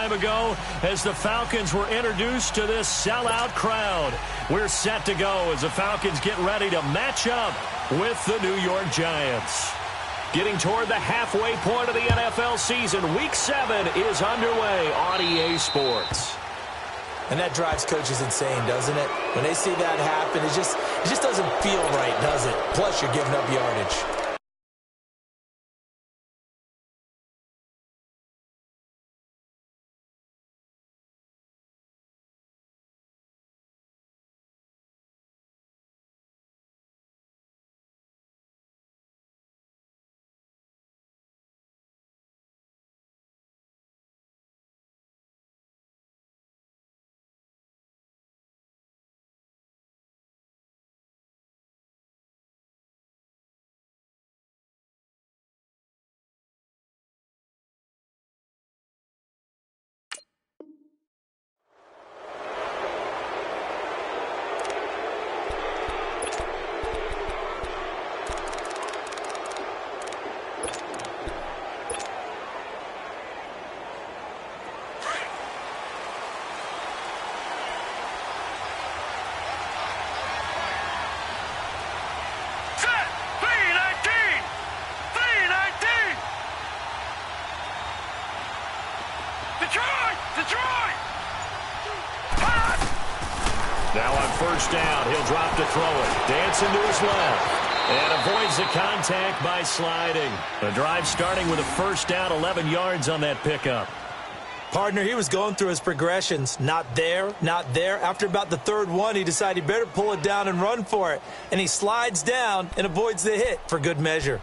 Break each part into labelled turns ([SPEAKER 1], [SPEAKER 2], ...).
[SPEAKER 1] time ago as the Falcons were introduced to this sellout crowd. We're set to go as the Falcons get ready to match up with the New York Giants. Getting toward the halfway point of the NFL season, Week 7 is underway on EA Sports.
[SPEAKER 2] And that drives coaches insane, doesn't it? When they see that happen, it just doesn't feel right, does it? Plus, you're giving up yardage.
[SPEAKER 1] Now on first down, he'll drop to throw it. Dancing to his left. And avoids the contact by sliding. The drive starting with a first down, 11 yards on that pickup.
[SPEAKER 2] Partner, he was going through his progressions. Not there, not there. After about the third one, he decided he better pull it down and run for it. And he slides down and avoids the hit for good measure.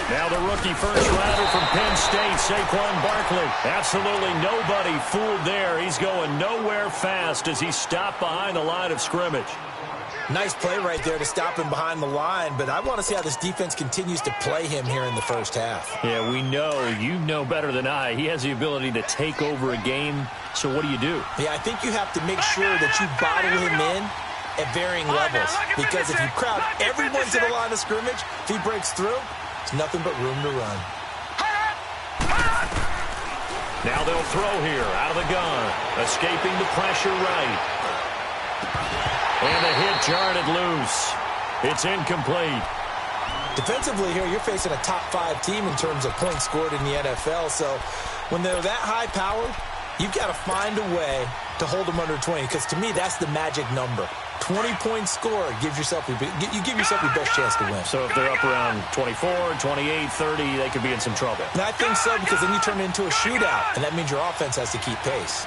[SPEAKER 1] Now the rookie first-rounder from Penn State, Saquon Barkley. Absolutely nobody fooled there. He's going nowhere fast as he's stopped behind the line of scrimmage.
[SPEAKER 2] Nice play right there to stop him behind the line, but I want to see how this defense continues to play him here in the first half.
[SPEAKER 1] Yeah, we know. You know better than I. He has the ability to take over a game, so what do you do?
[SPEAKER 2] Yeah, I think you have to make sure that you bottle him in at varying levels, because if you crowd everyone to the line of scrimmage, if he breaks through, there's nothing but room to run.
[SPEAKER 1] Now they'll throw here out of the gun. Escaping the pressure right. And the hit jarred it loose. It's incomplete.
[SPEAKER 2] Defensively here, you're facing a top-5 team in terms of points scored in the NFL. So when they're that high-powered, you've got to find a way to hold them under 20. Because to me, that's the magic number. 20-point score, you give yourself your best chance to win.
[SPEAKER 1] So if they're up around 24, 28, 30, they could be in some trouble.
[SPEAKER 2] And I think so, because then you turn it into a shootout, and that means your offense has to keep pace.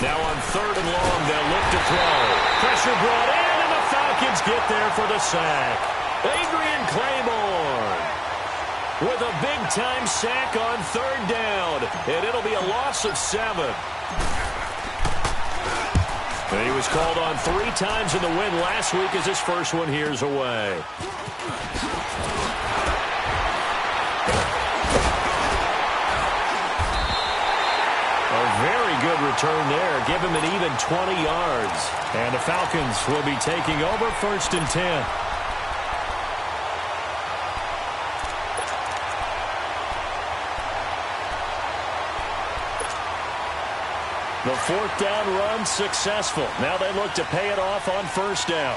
[SPEAKER 1] Now on third and long, they'll look to throw. Pressure brought in, and the Falcons get there for the sack. Adrian Claiborne with a big-time sack on third down, and it'll be a loss of 7. And he was called on 3 times in the win last week as his first one here's away. A very good return there. Give him an even 20 yards. And the Falcons will be taking over first and 10. The fourth down run successful. Now they look to pay it off on first down.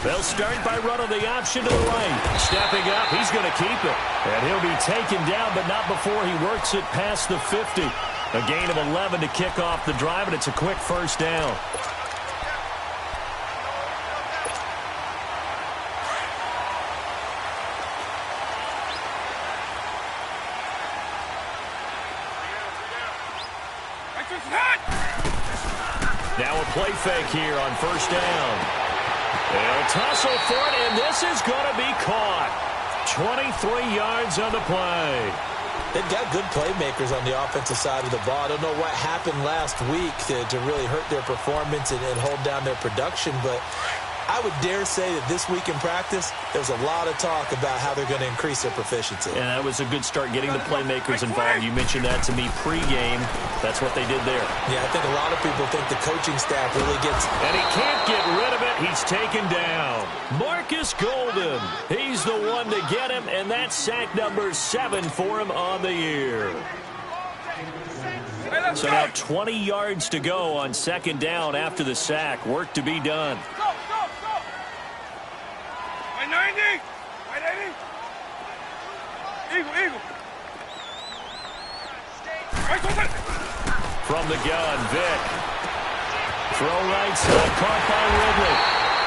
[SPEAKER 1] They'll start by running the option to the right. Stepping up, he's going to keep it. And he'll be taken down, but not before he works it past the 50. A gain of 11 to kick off the drive, and it's a quick first down. Now a play fake here on first down. They'll tussle for it, and this is going to be 23 yards on the play.
[SPEAKER 2] They've got good playmakers on the offensive side of the ball. I don't know what happened last week to really hurt their performance and hold down their production, but I would dare say that this week in practice, there's a lot of talk about how they're going to increase their proficiency.
[SPEAKER 1] And that was a good start getting the playmakers involved. You mentioned that to me pregame. That's what they did there.
[SPEAKER 2] Yeah, I think a lot of people think the coaching staff really gets...
[SPEAKER 1] And he can't get rid of it. He's taken down. Marcus Golden. He's the one to get him, and that's sack number 7 for him on the year. So now 20 yards to go on second down after the sack. Work to be done.
[SPEAKER 3] 90! 180! Eagle!
[SPEAKER 1] From the gun, Vick. Throw right side, caught by Ridley.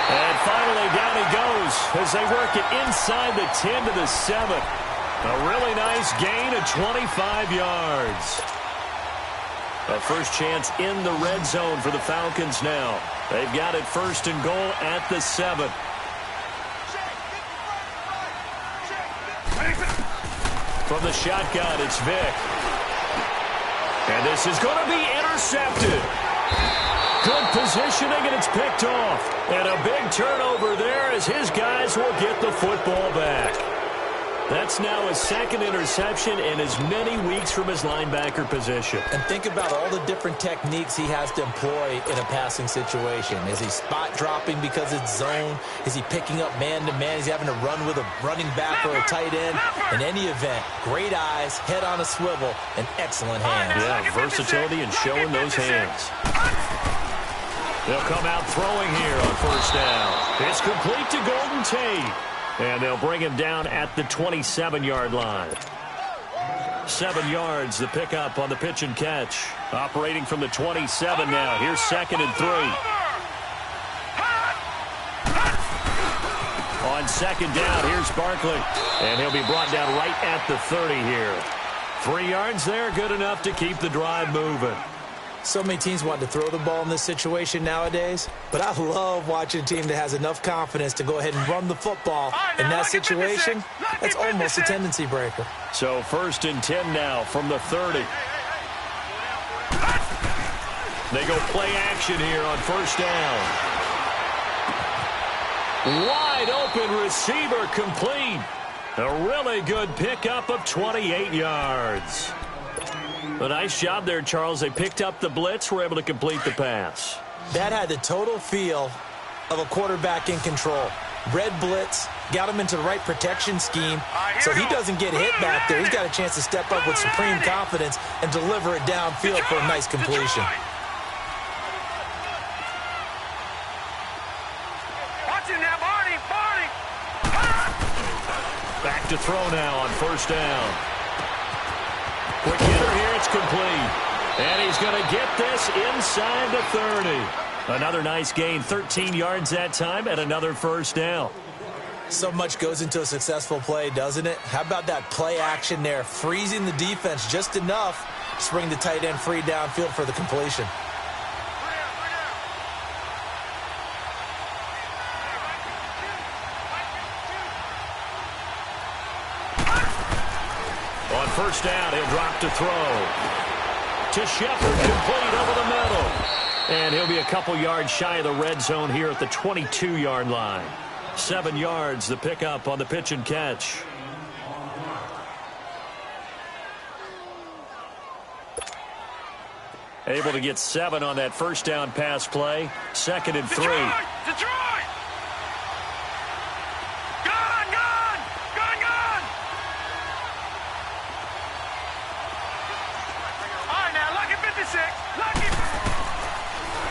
[SPEAKER 1] And finally down he goes as they work it inside the 10 to the 7. A really nice gain of 25 yards. A first chance in the red zone for the Falcons now. They've got it first and goal at the 7. From the shotgun, it's Vick. And this is going to be intercepted. Good positioning, and it's picked off. And a big turnover there as his guys will get the football back. That's now his second interception in as many weeks from his linebacker position.
[SPEAKER 2] And think about all the different techniques he has to employ in a passing situation. Is he spot dropping because it's zone? Is he picking up man-to-man? Is he having to run with a running back or a tight end? In any event, great eyes, head on a swivel, and excellent hands.
[SPEAKER 1] Yeah, versatility and showing those hands. They'll come out throwing here on first down. It's complete to Golden Tate. And they'll bring him down at the 27-yard line. 7 yards, the pickup on the pitch and catch. Operating from the 27 now. Here's 2nd and 3. On second down, here's Barkley. And he'll be brought down right at the 30 here. 3 yards there, good enough to keep the drive moving.
[SPEAKER 2] So many teams want to throw the ball in this situation nowadays, but I love watching a team that has enough confidence to go ahead and run the football. In that situation, that's almost a tendency breaker.
[SPEAKER 1] So 1st and 10 now from the 30. They go play action here on first down. Wide open receiver complete. A really good pickup of 28 yards. A nice job there, Charles. They picked up the blitz, were able to complete the pass.
[SPEAKER 2] That had the total feel of a quarterback in control. Red blitz, got him into the right protection scheme, so he doesn't get hit back there. He's got a chance to step up with supreme confidence and deliver it downfield for a nice completion.
[SPEAKER 1] Back to throw now on first down. Quick hitter here, it's complete. And he's going to get this inside the 30. Another nice gain, 13 yards that time, and another first down.
[SPEAKER 2] So much goes into a successful play, doesn't it? How about that play action there, freezing the defense just enough to bring the tight end free downfield for the completion.
[SPEAKER 1] On first down, he'll drop to throw. To Shepard, complete over the middle. And he'll be a couple yards shy of the red zone here at the 22-yard line. 7 yards, the pickup on the pitch and catch. Able to get 7 on that first down pass play. 2nd and 3.
[SPEAKER 3] Detroit!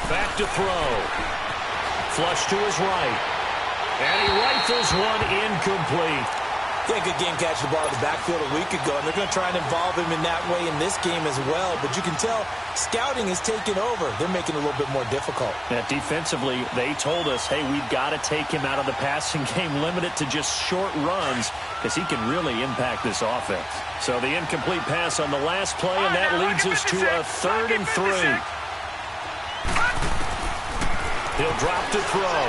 [SPEAKER 1] Back to throw. Flush to his right. And he rifles one incomplete.
[SPEAKER 2] Yeah, good game catching the ball in the backfield a week ago, and they're going to try and involve him in that way in this game as well. But you can tell scouting is taking over. They're making it a little bit more difficult.
[SPEAKER 1] Yeah, defensively, they told us, hey, we've got to take him out of the passing game, limit it to just short runs, because he can really impact this offense. So the incomplete pass on the last play, and that leads us to a 3rd and 3. He'll drop to throw.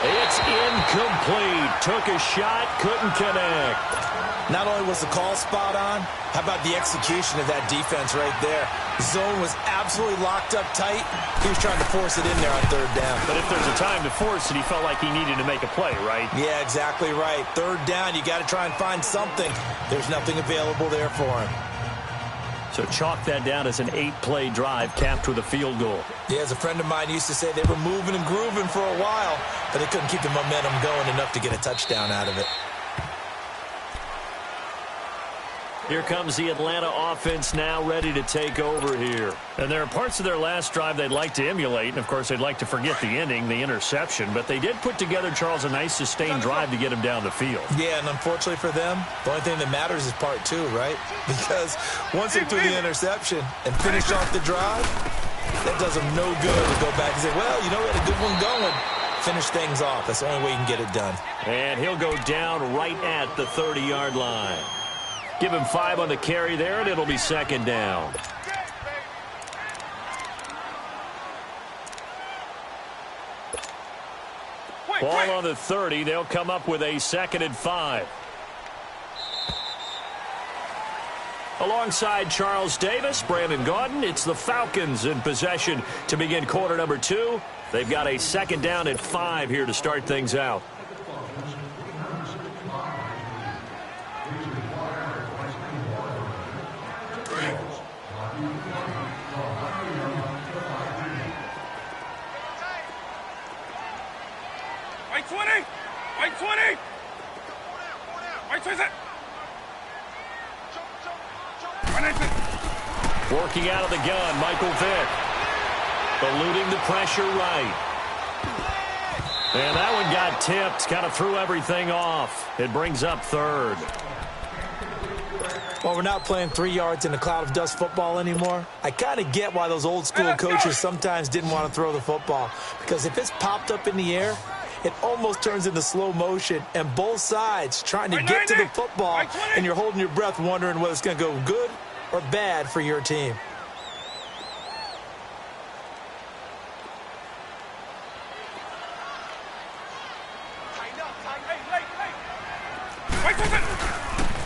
[SPEAKER 1] It's incomplete. Took a shot, couldn't connect.
[SPEAKER 2] Not only was the call spot on, how about the execution of that defense right there? The zone was absolutely locked up tight. He was trying to force it in there on third down.
[SPEAKER 1] But if there's a time to force it, he felt like he needed to make a play, right?
[SPEAKER 2] Yeah, exactly right. Third down, you got to try and find something. There's nothing available there for him.
[SPEAKER 1] So chalk that down as an 8-play drive capped with a field goal.
[SPEAKER 2] Yeah, as a friend of mine used to say, they were moving and grooving for a while, but they couldn't keep the momentum going enough to get a touchdown out of it.
[SPEAKER 1] Here comes the Atlanta offense now ready to take over here. And there are parts of their last drive they'd like to emulate. And, of course, they'd like to forget the ending, the interception. But they did put together, Charles, a nice sustained drive to get him down the field.
[SPEAKER 2] Yeah, and unfortunately for them, the only thing that matters is part two, right? Because once they threw the interception and finished off the drive, that does them no good to go back and say, well, you know, we had a good one going. Finish things off. That's the only way you can get it done.
[SPEAKER 1] And he'll go down right at the 30-yard line. Give him 5 on the carry there, and it'll be second down. Ball on the 30. They'll come up with a 2nd and 5. Alongside Charles Davis, Brandon Gaudin, it's the Falcons in possession to begin quarter number 2. They've got a 2nd down at 5 here to start things out.
[SPEAKER 3] White 20! White 20! White 20!
[SPEAKER 1] Working out of the gun, Michael Vick. Eluding the pressure right. And that one got tipped, kind of threw everything off. It brings up 3rd.
[SPEAKER 2] Well, we're not playing 3 yards in a cloud of dust football anymore. I kind of get why those old school coaches sometimes didn't want to throw the football. Because if it's popped up in the air, it almost turns into slow motion, and both sides trying to get to the football, and you're holding your breath wondering whether it's going to go good or bad for your team.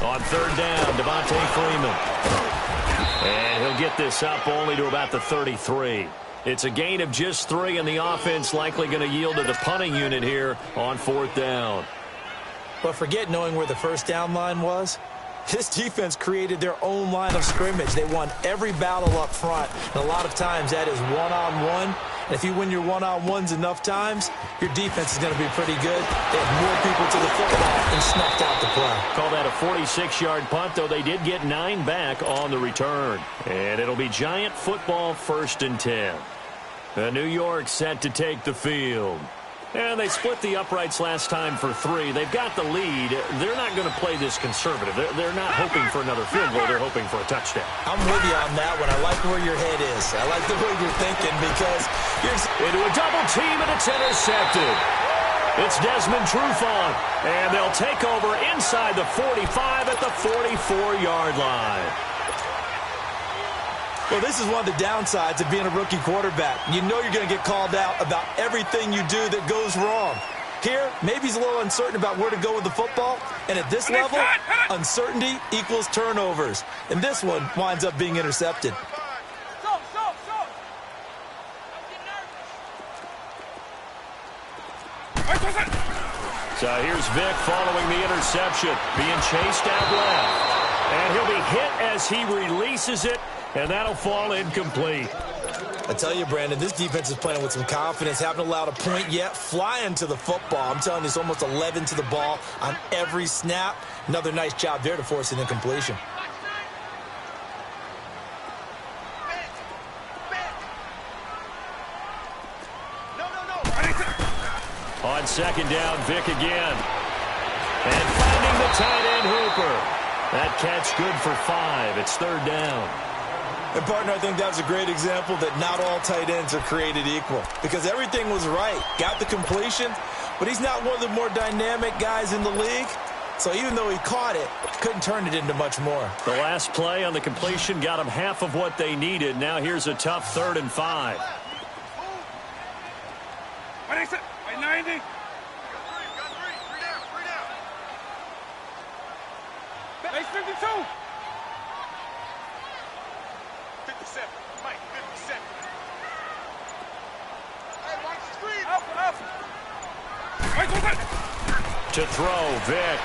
[SPEAKER 1] On 3rd down, Devontae Freeman. And he'll get this up only to about the 33. It's a gain of just 3, and the offense likely going to yield to the punting unit here on 4th down.
[SPEAKER 2] But forget knowing where the first down line was. This defense created their own line of scrimmage. They won every battle up front, and a lot of times that is one-on-one. And if you win your one-on-ones enough times, your defense is going to be pretty good. They had more people to the football and snuffed out the play.
[SPEAKER 1] Call that a 46-yard punt, though they did get 9 back on the return. And it'll be Giant football 1st and 10. New York set to take the field. And they split the uprights last time for 3. They've got the lead. They're not going to play this conservative. They're not hoping for another field goal. They're hoping for a touchdown.
[SPEAKER 2] I'm with you on that one. I like where your head is. I like the way you're thinking because you're
[SPEAKER 1] into a double team, and it's intercepted. It's Desmond Trufant, and they'll take over inside the 45 at the 44-yard line.
[SPEAKER 2] Well, this is one of the downsides of being a rookie quarterback. You know you're going to get called out about everything you do that goes wrong. Here, maybe he's a little uncertain about where to go with the football. And at this level, uncertainty equals turnovers. And this one winds up being intercepted.
[SPEAKER 1] So here's Vick following the interception, being chased out left. And he'll be hit as he releases it. And that'll fall incomplete.
[SPEAKER 2] I tell you, Brandon, this defense is playing with some confidence. Haven't allowed a point yet. Flying to the football. I'm telling you, it's almost 11 to the ball on every snap. Another nice job there to force an incompletion.
[SPEAKER 1] On 2nd down, Vick again. And finding the tight end Hooper. That catch good for 5. It's 3rd down.
[SPEAKER 2] And, partner, I think that was a great example that not all tight ends are created equal. Because everything was right. Got the completion, but he's not one of the more dynamic guys in the league. So even though he caught it, couldn't turn it into much more.
[SPEAKER 1] The last play on the completion got him half of what they needed. Now here's a tough 3rd and 5.
[SPEAKER 3] 90. 52.
[SPEAKER 4] 57. Mike, 57. Hey, watch the screen.
[SPEAKER 3] Up. White 27.
[SPEAKER 1] To throw, Vic.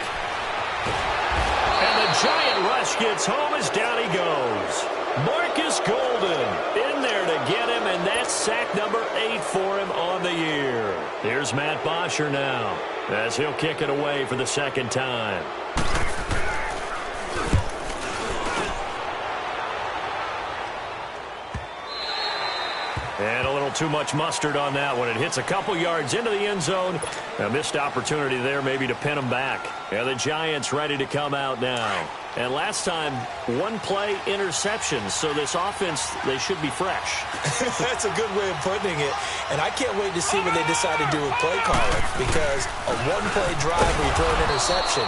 [SPEAKER 1] And the giant rush gets home as down he goes. Marcus Golden in there to get him, and that's sack number 8 for him on the year. Here's Matt Bosher now, as he'll kick it away for the second time. And a little too much mustard on that one. It hits a couple yards into the end zone. A missed opportunity there maybe to pin him back. And the Giants ready to come out now. And last time, one play interceptions. So this offense, they should be fresh.
[SPEAKER 2] That's a good way of putting it. And I can't wait to see what they decide to do with play calling. Because a one-play drive where you throw an interception,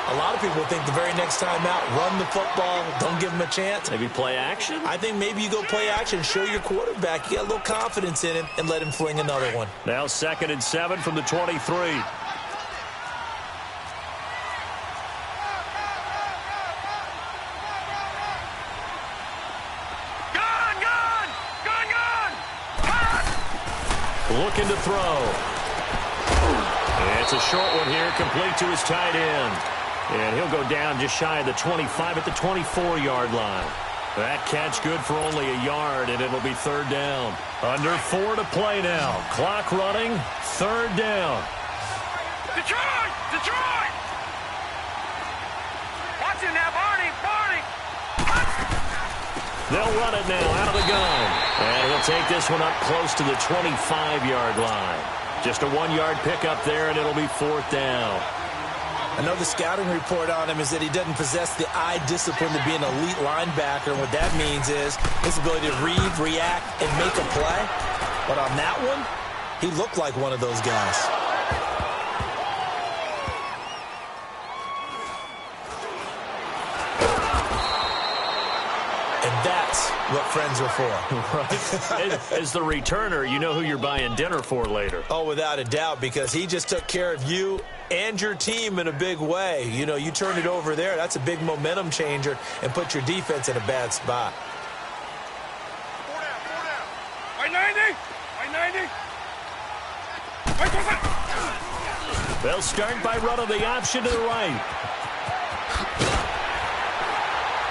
[SPEAKER 2] a lot of people think the very next time out, run the football, don't give them a chance.
[SPEAKER 1] Maybe play action?
[SPEAKER 2] I think maybe you go play action, show your quarterback, you get a little confidence in him, and let him fling another one.
[SPEAKER 1] Now 2nd and 7 from the 23. Looking to throw. It's a short one here, complete to his tight end. And he'll go down just shy of the 25 at the 24-yard line. That catch good for only a yard, and it'll be 3rd down. Under 4 to play now. Clock running, 3rd down.
[SPEAKER 3] Detroit! Watch it now, Barney!
[SPEAKER 1] They'll run it now out of the gun. And he'll take this one up close to the 25-yard line. Just a 1-yard pickup there, and it'll be 4th down.
[SPEAKER 2] I know the scouting report on him is that he doesn't possess the eye discipline to be an elite linebacker. And what that means is his ability to read, react, and make a play. But on that one, he looked like one of those guys. And that's what friends are for.
[SPEAKER 1] Right. As the returner, you know who you're buying dinner for later.
[SPEAKER 2] Oh, without a doubt, because he just took care of you and your team in a big way. You know, you turned it over there. That's a big momentum changer and put your defense in a bad spot.
[SPEAKER 4] 4 down.
[SPEAKER 3] White 90. White 27.
[SPEAKER 1] They'll start by running the option to the right.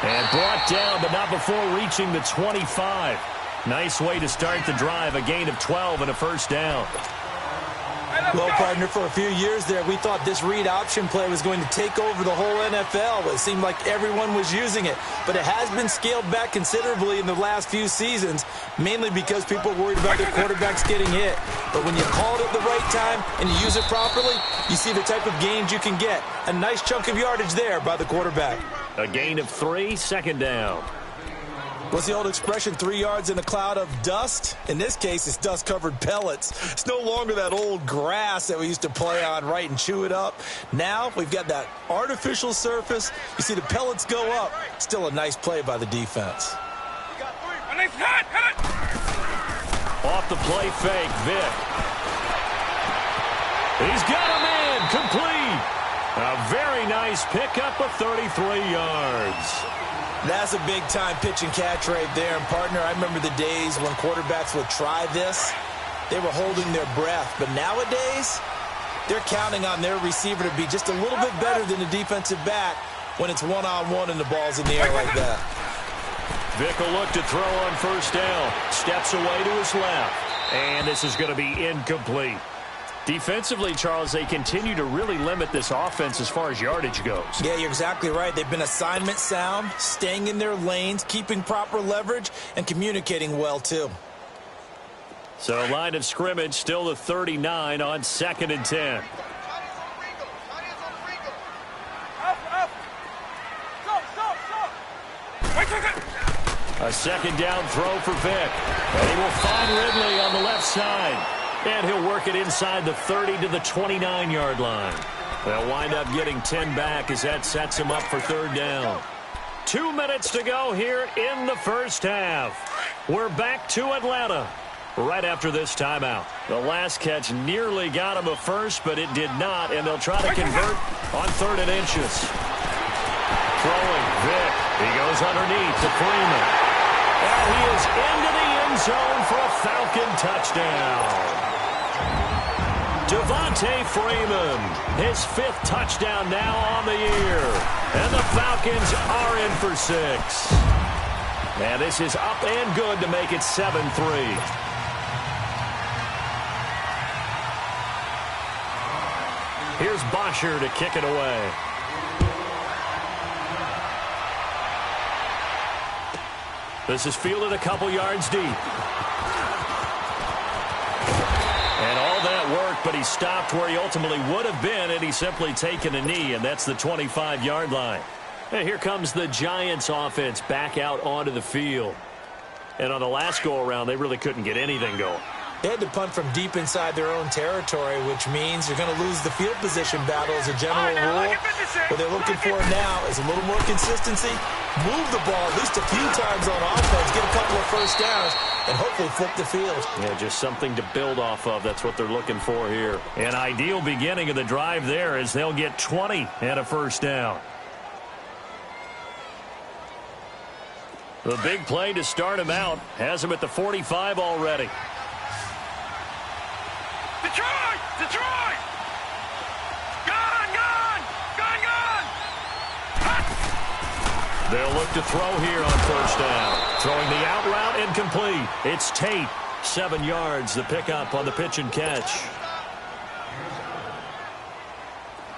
[SPEAKER 1] And brought down, but not before reaching the 25. Nice way to start the drive. A gain of 12 and a 1st down.
[SPEAKER 2] Well, partner, for a few years there, we thought this read option play was going to take over the whole NFL. It seemed like everyone was using it. But it has been scaled back considerably in the last few seasons, mainly because people are worried about their quarterbacks getting hit. But when you call it at the right time and you use it properly, you see the type of gains you can get. A nice chunk of yardage there by the quarterback.
[SPEAKER 1] A gain of 3, 2nd down.
[SPEAKER 2] What's the old expression, 3 yards in a cloud of dust? In this case, it's dust-covered pellets. It's no longer that old grass that we used to play on, right, and chew it up. Now we've got that artificial surface. You see the pellets go up. Still a nice play by the defense.
[SPEAKER 3] Hit it!
[SPEAKER 1] Off the play fake, Vic. He's got a man, complete. A very nice pickup of 33 yards.
[SPEAKER 2] That's a big-time pitch and catch right there. And, partner, I remember the days when quarterbacks would try this. They were holding their breath. But nowadays, they're counting on their receiver to be just a little bit better than the defensive back when it's one-on-one and the ball's in the air like that.
[SPEAKER 1] Vic will look to throw on 1st down. Steps away to his left. And this is going to be incomplete. Defensively, Charles, they continue to really limit this offense as far as yardage goes.
[SPEAKER 2] Yeah, you're exactly right. They've been assignment sound, staying in their lanes, keeping proper leverage, and communicating well, too.
[SPEAKER 1] So line of scrimmage still the 39 on 2nd and 10. A 2nd down throw for Vic. And he will find Ridley on the left side. And he'll work it inside the 30 to the 29-yard line. They'll wind up getting 10 back as that sets him up for 3rd down. 2 minutes to go here in the 1st half. We're back to Atlanta right after this timeout. The last catch nearly got him a first, but it did not, and they'll try to convert on 3rd and inches. throwing. Vick. He goes underneath to Freeman. And he is into the end zone for a Falcon touchdown. Devontae Freeman, his 5th touchdown now on the year. And the Falcons are in for 6. And this is up and good to make it 7-3. Here's Bosher to kick it away. This is fielded a couple yards deep. And all that work, but he stopped where he ultimately would have been, and he's simply taken a knee, and that's the 25-yard line. And here comes the Giants offense back out onto the field. And on the last go-around, they really couldn't get anything going.
[SPEAKER 2] They had to punt from deep inside their own territory, which means you're going to lose the field position battle as a general rule. What they're looking for now is a little more consistency, move the ball at least a few times on offense, get a couple of first downs, and hopefully flip the field.
[SPEAKER 1] Yeah, just something to build off of. That's what they're looking for here. An ideal beginning of the drive there as they'll get 20 and a first down. The big play to start him out has him at the 45 already.
[SPEAKER 3] Detroit! Detroit! Gone! Gone! Gone! Gone! Hot!
[SPEAKER 1] They'll look to throw here on first down. Throwing the out route incomplete. It's Tate. 7 yards, the pickup on the pitch and catch.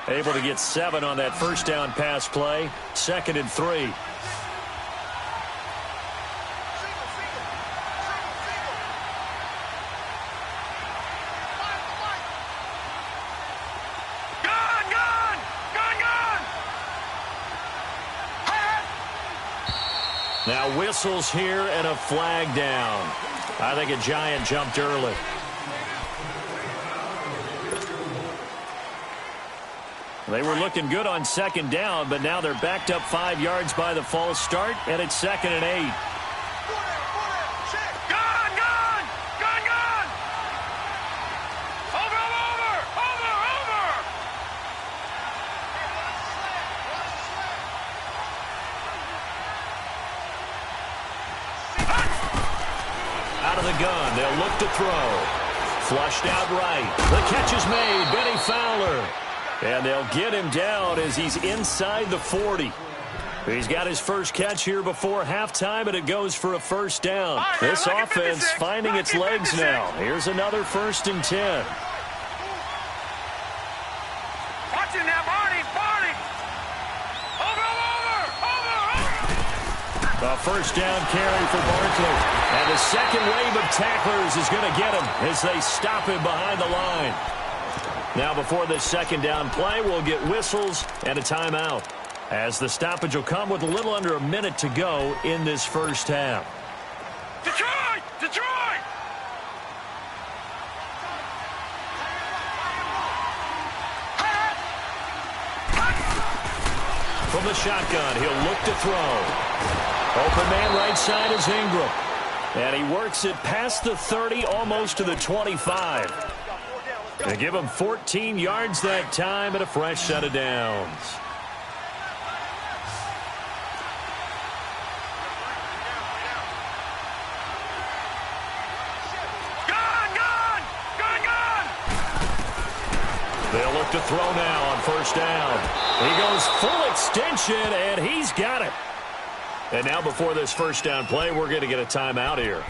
[SPEAKER 1] Able to get 7 on that first down pass play. 2nd and 3. Now whistles here and a flag down. I think a Giant jumped early. They were looking good on 2nd down, but now they're backed up 5 yards by the false start, and it's 2nd and 8.
[SPEAKER 3] Gone! Gone! Gone! Gone! Over! Over! Over! Over!
[SPEAKER 1] Out of the gun, they'll look to throw. Flushed out right. The catch is made. Benny Fowler. And they'll get him down as he's inside the 40. He's got his first catch here before halftime, and it goes for a first down. This offense finding its legs now. Here's another 1st and 10.
[SPEAKER 3] Watch it now, Barney! Barney! Over! Over! Over!
[SPEAKER 1] A first down carry for Barkley. And the second wave of tacklers is going to get him as they stop him behind the line. Now before this 2nd down play, we'll get whistles and a timeout, as the stoppage will come with a little under a minute to go in this first half.
[SPEAKER 3] Detroit! Detroit!
[SPEAKER 1] From the shotgun, he'll look to throw. Open man right side is Ingram. And he works it past the 30, almost to the 25. They give him 14 yards that time and a fresh set of downs.
[SPEAKER 3] Gone! Gone! Gone! Gone!
[SPEAKER 1] They'll look to throw now on first down. He goes full extension, and he's got it. And now before this first down play, we're going to get a timeout here,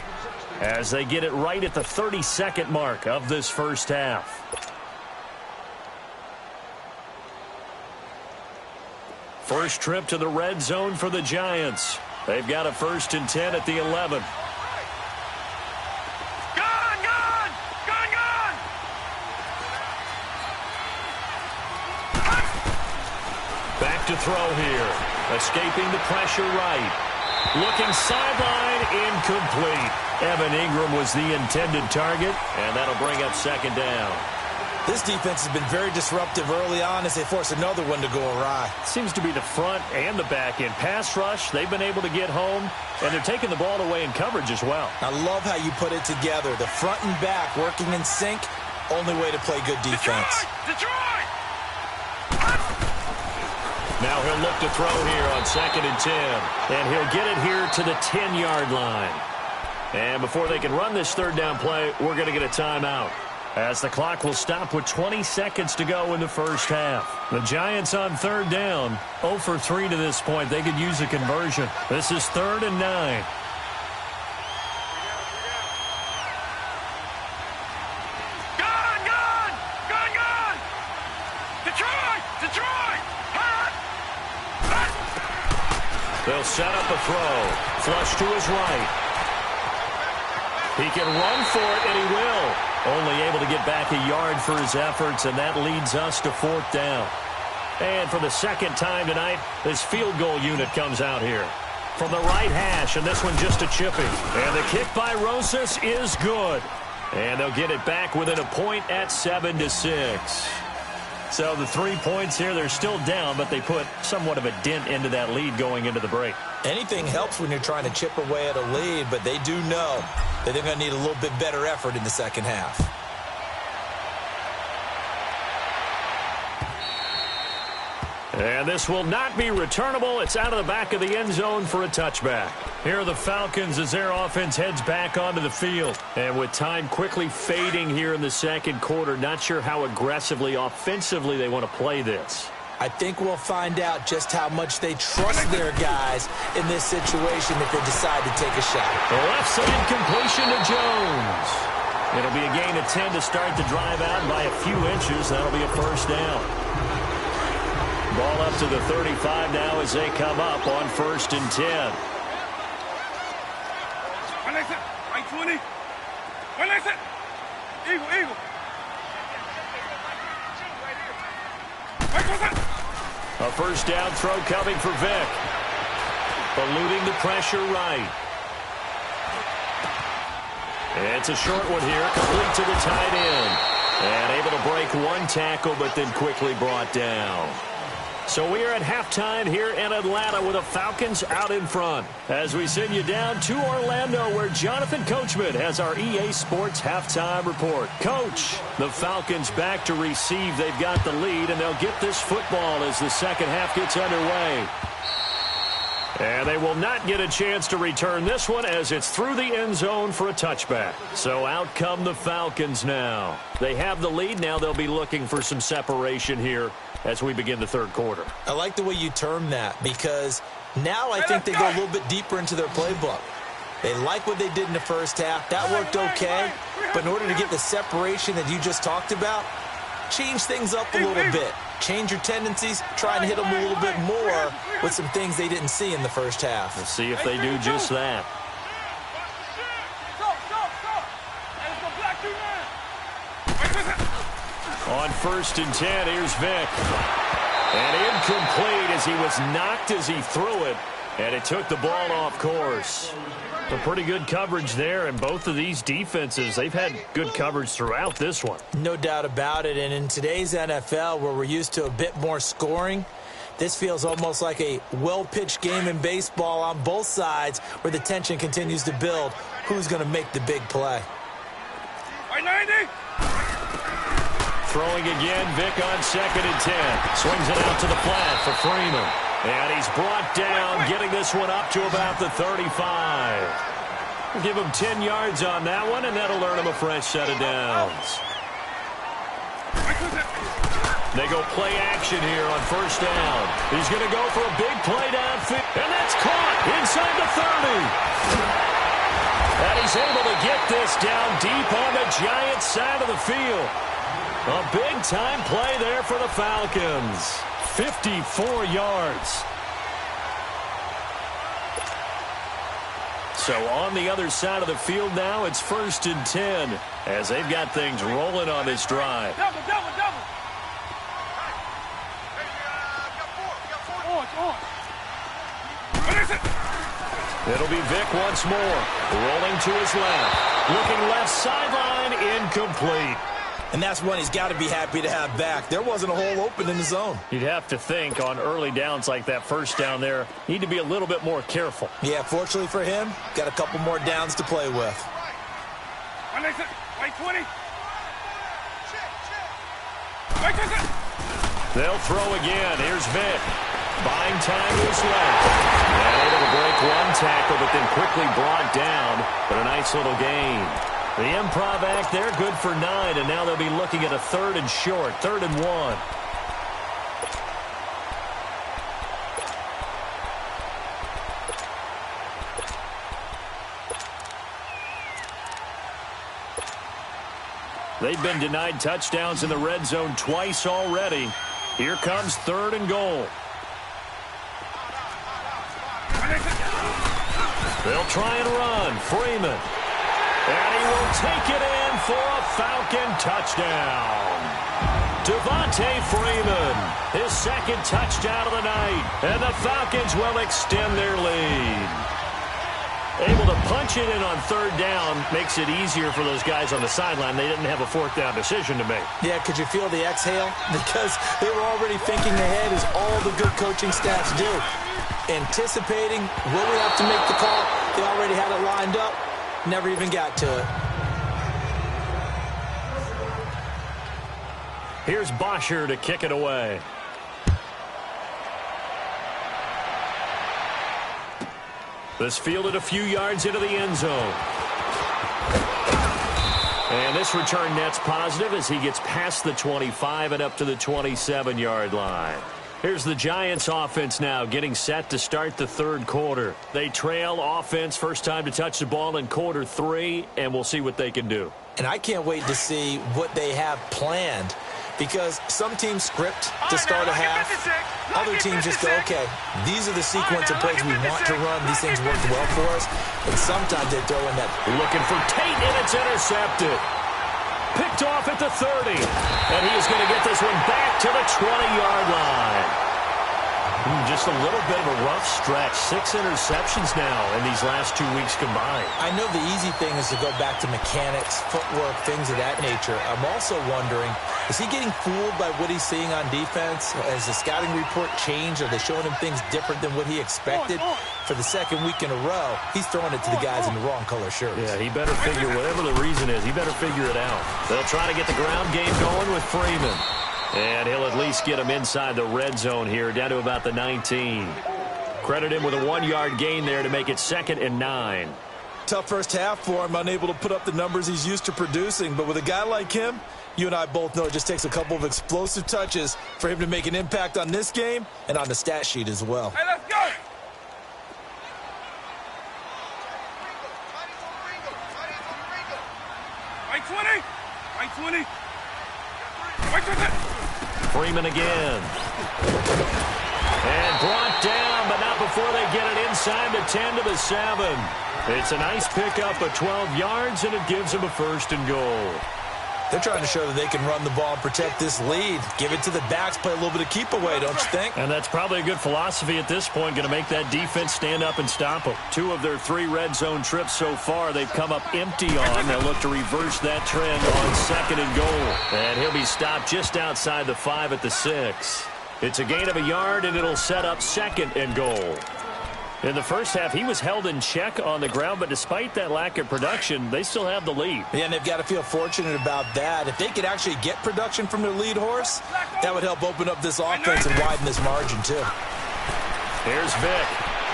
[SPEAKER 1] as they get it right at the 32nd mark of this first half. First trip to the red zone for the Giants. They've got a 1st and 10 at the 11.
[SPEAKER 3] Gone! Gone! Gone! Gone!
[SPEAKER 1] Back to throw here. Escaping the pressure right. Looking sideline, incomplete. Evan Ingram was the intended target, and that'll bring up 2nd down.
[SPEAKER 2] This defense has been very disruptive early on as they force another one to go awry.
[SPEAKER 1] Seems to be the front and the back end. Pass rush, they've been able to get home, and they're taking the ball away in coverage as well.
[SPEAKER 2] I love how you put it together. The front and back working in sync, only way to play good defense.
[SPEAKER 3] Detroit! Detroit!
[SPEAKER 1] Now he'll look to throw here on 2nd and 10. And he'll get it here to the 10-yard line. And before they can run this 3rd down play, we're going to get a timeout, as the clock will stop with 20 seconds to go in the first half. The Giants on 3rd down, 0 for 3 to this point. They could use a conversion. This is 3rd and 9. They'll set up a throw. Flush to his right. He can run for it, and he will. Only able to get back a yard for his efforts, and that leads us to 4th down. And for the 2nd time tonight, this field goal unit comes out here. From the right hash, and this one just a chipping. And the kick by Rosas is good. And they'll get it back within a point at 7-6. So the 3 points here, they're still down, but they put somewhat of a dent into that lead going into the break.
[SPEAKER 2] Anything helps when you're trying to chip away at a lead, but they do know that they're going to need a little bit better effort in the 2nd half.
[SPEAKER 1] And this will not be returnable. It's out of the back of the end zone for a touchback. Here are the Falcons as their offense heads back onto the field. And with time quickly fading here in the 2nd quarter, not sure how aggressively, offensively they want to play this.
[SPEAKER 2] I think we'll find out just how much they trust their guys in this situation if they decide to take a shot.
[SPEAKER 1] The left side completion to Jones. It'll be a gain of 10 to start the drive out by a few inches. That'll be a 1st down. Ball up to the 35 now as they come up on 1st and 10.
[SPEAKER 3] Right 20. Eagle.
[SPEAKER 1] A 1st down throw coming for Vick. Eluding the pressure right. It's a short one here, complete to the tight end. And able to break one tackle, but then quickly brought down. So we are at halftime here in Atlanta with the Falcons out in front. As we send you down to Orlando, where Jonathan Coachman has our EA Sports halftime report. Coach, the Falcons back to receive. They've got the lead, and they'll get this football as the 2nd half gets underway. And they will not get a chance to return this one as it's through the end zone for a touchback. So out come the Falcons now. They have the lead. Now they'll be looking for some separation here as we begin the 3rd quarter.
[SPEAKER 2] I like the way you term that, because now I think they go a little bit deeper into their playbook. They like what they did in the 1st half. That worked okay. But in order to get the separation that you just talked about, change things up a little bit. Change your tendencies. Try and hit them a little bit more with some things they didn't see in the 1st half.
[SPEAKER 1] We'll see if they do just that. On 1st and 10, here's Vick. And incomplete as he was knocked as he threw it. And it took the ball off course. A pretty good coverage there, and both of these defenses, they've had good coverage throughout this one.
[SPEAKER 2] No doubt about it, and in today's NFL, where we're used to a bit more scoring, this feels almost like a well-pitched game in baseball on both sides, where the tension continues to build. Who's going to make the big play?
[SPEAKER 3] 90.
[SPEAKER 1] Throwing again, Vick on 2nd and 10. Swings it out to the flat for Freeman. And he's brought down, getting this one up to about the 35. We'll give him 10 yards on that one, and that'll earn him a fresh set of downs. They go play action here on 1st down. He's going to go for a big play downfield, and that's caught inside the 30. And he's able to get this down deep on the Giants side of the field. A big-time play there for the Falcons. 54 yards. So on the other side of the field now, it's 1st and 10 as they've got things rolling on this drive.
[SPEAKER 3] Double.
[SPEAKER 1] It'll be Vick once more. Rolling to his left. Looking left sideline, incomplete.
[SPEAKER 2] And that's one he's got to be happy to have back. There wasn't a hole open in the zone.
[SPEAKER 1] You'd have to think on early downs like that 1st down there, need to be a little bit more careful.
[SPEAKER 2] Yeah, fortunately for him, got a couple more downs to play with.
[SPEAKER 3] Right 20.
[SPEAKER 1] They'll throw again. Here's Vick. Buying time was left. And able to break one tackle, but then quickly brought down. But a nice little gain. The improv act there, good for 9, and now they'll be looking at a 3rd and short, 3rd and 1. They've been denied touchdowns in the red zone twice already. Here comes 3rd and goal. They'll try and run. Freeman. And he will take it in for a Falcon touchdown. Devontae Freeman, his 2nd touchdown of the night. And the Falcons will extend their lead. Able to punch it in on 3rd down makes it easier for those guys on the sideline. They didn't have a 4th down decision to make.
[SPEAKER 2] Yeah, could you feel the exhale? Because they were already thinking ahead, as all the good coaching staffs do. Anticipating, will we have to make the call? They already had it lined up. Never even got to it.
[SPEAKER 1] Here's Bosher to kick it away. This fielded a few yards into the end zone. And this return net's positive as he gets past the 25 and up to the 27-yard line. Here's the Giants offense now getting set to start the 3rd quarter. They trail offense, first time to touch the ball in quarter 3, and we'll see what they can do.
[SPEAKER 2] And I can't wait to see what they have planned, because some teams script to start a half. Other teams just go, okay, these are the sequence of plays we want to run. These things work well for us. And sometimes they throw in that.
[SPEAKER 1] Looking for Tate, and it's intercepted. Picked off at the 30. And he is going to get this one back to the 20-yard line. Just a little bit of a rough stretch. 6 interceptions now in these last 2 weeks combined.
[SPEAKER 2] I know the easy thing is to go back to mechanics, footwork, things of that nature. I'm also wondering, is he getting fooled by what he's seeing on defense? Has the scouting report changed? Are they showing him things different than what he expected? For the 2nd week in a row, he's throwing it to the guys in the wrong color shirts.
[SPEAKER 1] Yeah, he better figure, whatever the reason is, he better figure it out. They'll try to get the ground game going with Freeman. And he'll at least get him inside the red zone here, down to about the 19. Credit him with a 1-yard gain there to make it 2nd and 9.
[SPEAKER 2] Tough first half for him, unable to put up the numbers he's used to producing. But with a guy like him, you and I both know it just takes a couple of explosive touches for him to make an impact on this game and on the stat sheet as well.
[SPEAKER 3] Hey, let's go! Right 20! Right 20!
[SPEAKER 1] Freeman again. And brought down, but not before they get it inside the 10 to the 7. It's a nice pickup of 12 yards, and it gives them a 1st and goal.
[SPEAKER 2] They're trying to show that they can run the ball and protect this lead. Give it to the backs, play a little bit of keep away, don't you think?
[SPEAKER 1] And that's probably a good philosophy at this point, going to make that defense stand up and stop them. 2 of their 3 red zone trips so far, they've come up empty on. They'll look to reverse that trend on 2nd and goal. And he'll be stopped just outside the 5 at the 6. It's a gain of a yard, and it'll set up 2nd and goal. In the first half, he was held in check on the ground, but despite that lack of production, they still have the lead.
[SPEAKER 2] Yeah, and they've got to feel fortunate about that. If they could actually get production from their lead horse, that would help open up this offense and widen this margin, too.
[SPEAKER 1] Here's Vic,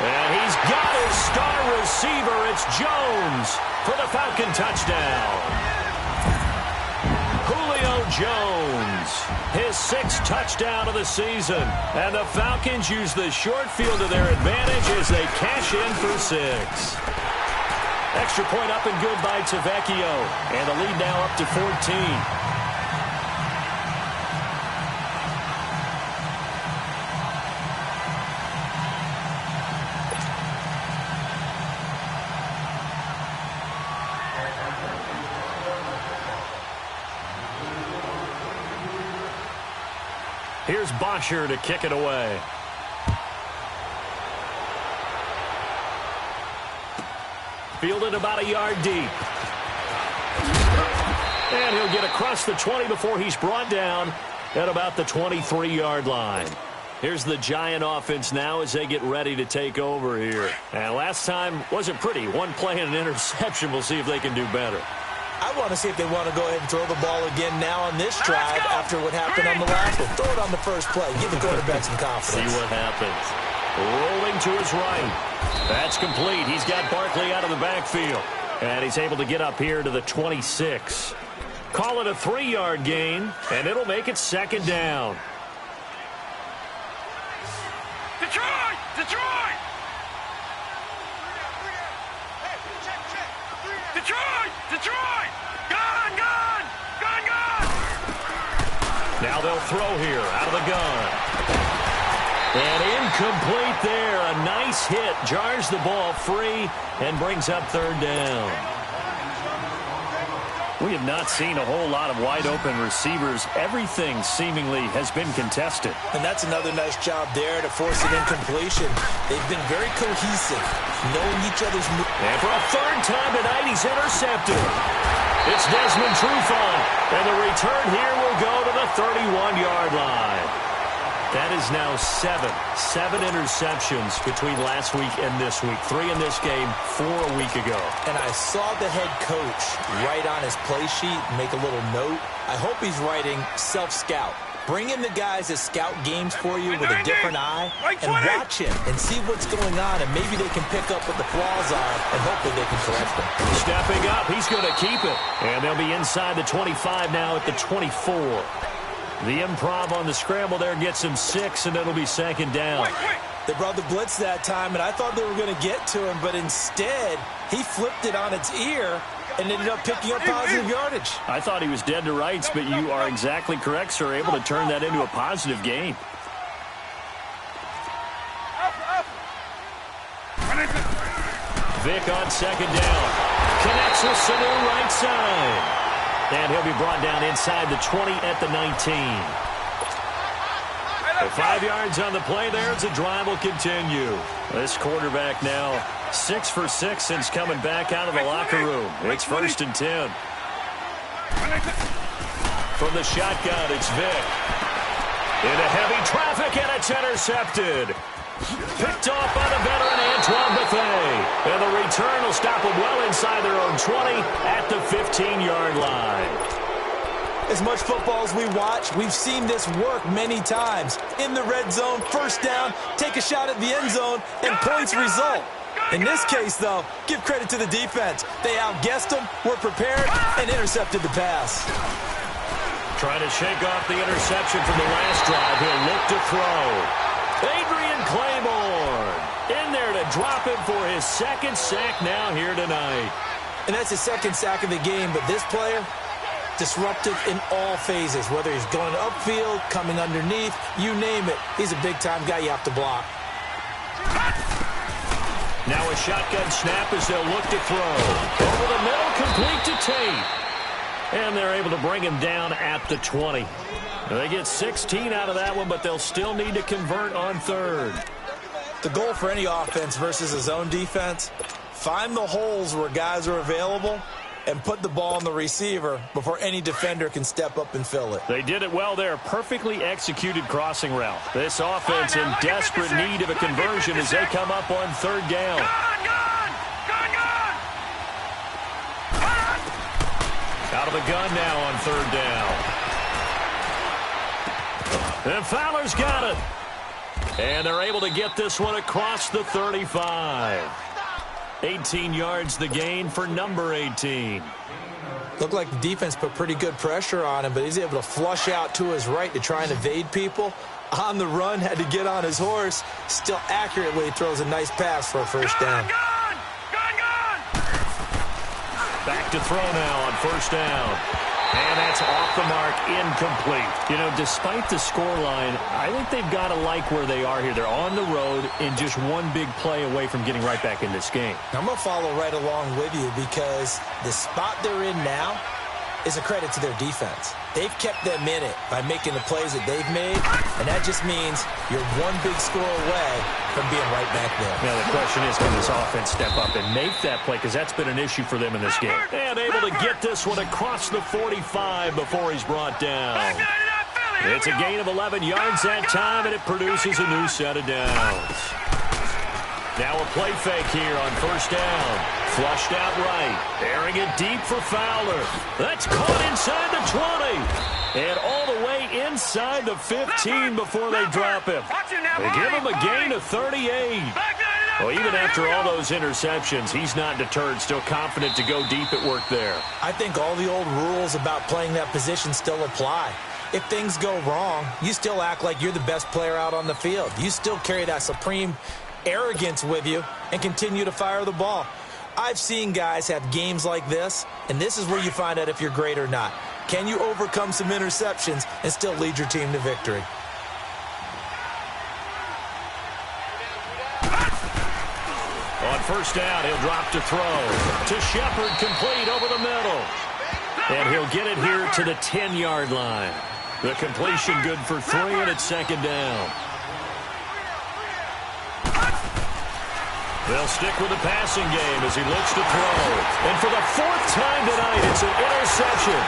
[SPEAKER 1] and he's got his star receiver. It's Jones for the Falcon touchdown. Julio Jones, his 6th touchdown of the season. And the Falcons use the short field to their advantage as they cash in for 6. Extra point up and good by Tavecchio. And the lead now up to 14. Here's Bosher to kick it away. Fielded about a yard deep. And he'll get across the 20 before he's brought down at about the 23-yard line. Here's the Giant offense now as they get ready to take over here. And last time wasn't pretty. 1 play and an interception. We'll see if they can do better.
[SPEAKER 2] I want to see if they want to go ahead and throw the ball again now on this drive after what happened on the last one. Throw it on the first play. Give the quarterback some confidence.
[SPEAKER 1] See what happens. Rolling to his right. That's complete. He's got Barkley out of the backfield. And he's able to get up here to the 26. Call it a 3-yard gain, and it'll make it second down.
[SPEAKER 3] Detroit! Detroit!
[SPEAKER 4] Hey, check.
[SPEAKER 3] Detroit! Detroit! Gone! Gone! Gone! Gone!
[SPEAKER 1] Now they'll throw here out of the gun. And incomplete there. A nice hit. Jars the ball free and brings up third down. We have not seen a whole lot of wide-open receivers. Everything seemingly has been contested.
[SPEAKER 2] And that's another nice job there to force an incompletion. They've been very cohesive, knowing each other's moves.
[SPEAKER 1] And for a third time tonight, he's intercepted. It's Desmond Trufant, and the return here will go to the 31-yard line. That is now seven interceptions between last week and this week. 3 in this game, 4 a week ago.
[SPEAKER 2] And I saw the head coach write on his play sheet, make a little note. I hope he's writing self-scout. Bring in the guys that scout games for you with a different eye and watch him and see what's going on, and maybe they can pick up what the flaws are, and hopefully they can correct them.
[SPEAKER 1] Stepping up, he's going to keep it. And they'll be inside the 25 now at the 24. The improv on the scramble there gets him 6, and it'll be second down.
[SPEAKER 2] They brought the blitz that time, and I thought they were going to get to him, but instead he flipped it on its ear and ended up picking up positive yardage.
[SPEAKER 1] I thought he was dead to rights, but you are exactly correct, sir. Able to turn that into a positive gain. Vick on second down. Connects with Sanu right side. And he'll be brought down inside the 20 at the 19. For 5 yards on the play there, the drive will continue. This quarterback now 6 for 6 since coming back out of the locker room. It's 1st and 10. From the shotgun, it's Vick. Into heavy traffic, and it's intercepted. Picked off by the veteran Antoine Bethea. And the return will stop them well inside their own 20 at the 15-yard line.
[SPEAKER 2] As much football as we watch, we've seen this work many times. In the red zone, first down, take a shot at the end zone, and points result. In this case, though, give credit to the defense. They outguessed them, were prepared, and intercepted the pass.
[SPEAKER 1] Trying to shake off the interception from the last drive. He'll look to throw. Adrian Claiborne in there to drop him for his 2nd sack now here tonight.
[SPEAKER 2] And that's his 2nd sack of the game, but this player, disruptive in all phases, whether he's going upfield, coming underneath, you name it. He's a big-time guy you have to block.
[SPEAKER 1] Now a shotgun snap as they'll look to throw. Over the middle, complete to Tate. And they're able to bring him down at the 20. They get 16 out of that one, but they'll still need to convert on 3rd.
[SPEAKER 2] The goal for any offense versus a zone defense, find the holes where guys are available and put the ball on the receiver before any defender can step up and fill it.
[SPEAKER 1] They did it well there. Perfectly executed crossing route. This offense in desperate need of a conversion as they come up on 3rd down. Out of the gun now on 3rd down. And Fowler's got it. And they're able to get this one across the 35. 18 yards the gain for number 18.
[SPEAKER 2] Looked like the defense put pretty good pressure on him, but he's able to flush out to his right to try and evade people. On the run, had to get on his horse. Still accurately throws a nice pass for a first down.
[SPEAKER 1] Back to throw now on 1st down. And that's off the mark, incomplete. You know, despite the scoreline, I think they've got to like where they are here. They're on the road and just one big play away from getting right back in this game.
[SPEAKER 2] I'm going to follow right along with you because the spot they're in now is a credit to their defense. They've kept them in it by making the plays that they've made, and that just means you're one big score away from being right back there.
[SPEAKER 1] Now the question is, can this offense step up and make that play? Because that's been an issue for them in this game. And able to get this one across the 45 before he's brought down. It's a gain of 11 yards that time, and it produces a new set of downs. Now a play fake here on first down. Flushed out right. Airing it deep for Fowler. That's caught inside the 20. And all the way inside the 15 before they drop him. They give him a gain of 38. Well, even after all those interceptions, he's not deterred, still confident to go deep at work there.
[SPEAKER 2] I think all the old rules about playing that position still apply. If things go wrong, you still act like you're the best player out on the field. You still carry that supreme arrogance with you and continue to fire the ball. I've seen guys have games like this, and this is where you find out if you're great or not. Can you overcome some interceptions and still lead your team to victory?
[SPEAKER 1] On first down, he'll drop to throw. To Shepard, complete over the middle. And he'll get it here to the 10-yard line. The completion good for 3, and it's second down. They'll stick with the passing game as he looks to throw. And for the 4th time tonight, it's an interception.